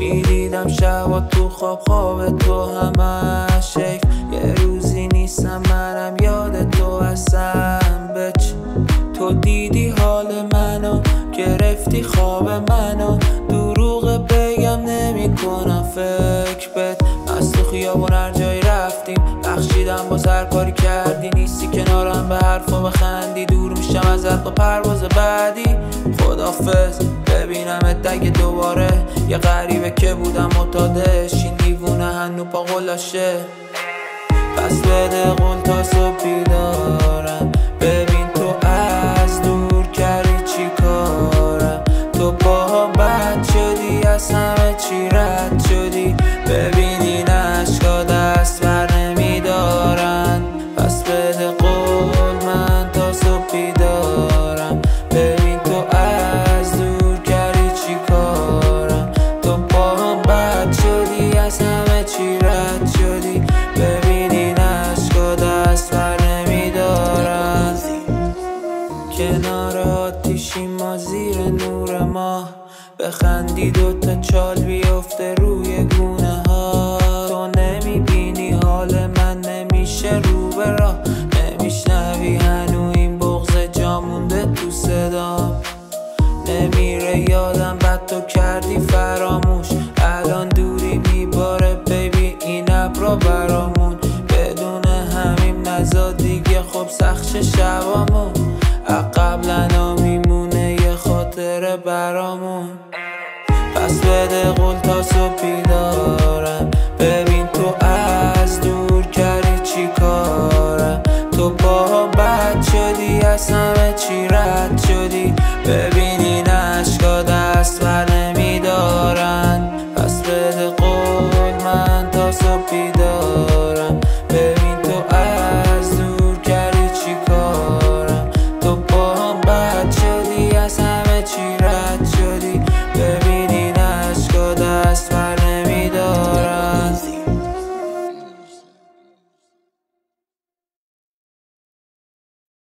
میدیدم شبا تو خواب تو همش حیف یه روزی نیستم منم یاد تو هستم بچ تو دیدی حال منو گرفتی خواب منو دروغ بگم نمی کنم فکر بد از تو خیابون هر جایی رفتیم بخشیدم باز هر کاری کردی نیستی کنارم به حرفا بخندی دور میشم ازت با پرواز بعدی خدافظ ببینمت اگه دوباره یه غریبه که بودم معتادش این دیوونه هنو پا غلاشه پس بده قول تا صبح بیدارم ببین تو از دور کردی چی کارم تو با هم بد شدی از همه چی رد شدی ببین این عشقا دست بر نمیدارن پس بده قول من تا صبح بیدارم ببین تو از دور کردی چی کارم تو با هم بد شدی از همه چی رد شدی ببین این عشقا دست بر نمیدارن کنار آتیشی ما زیر نور ماه بخندی دوتا چال بیفته روی گونه ها تو نمیبینی حال من نمیشه رو به راه نمیشنوی هنو این بغض جا مونده تو صدام نمیره یادم بد تو کردی فراموش الان دوری میباره بیبی این ابرا برامون بدون همین نزا دیگه خب سخت شبامون قبلنا میمونه یه خاطره برامون پس بده قول تا صبح بیدارم ببین تو از دور کردی چی کارم تو با هم بد شدی از همه چی رد شدی ببین این عشقا دست بر نمیدارن پس بده قول من تا صبح بیدارم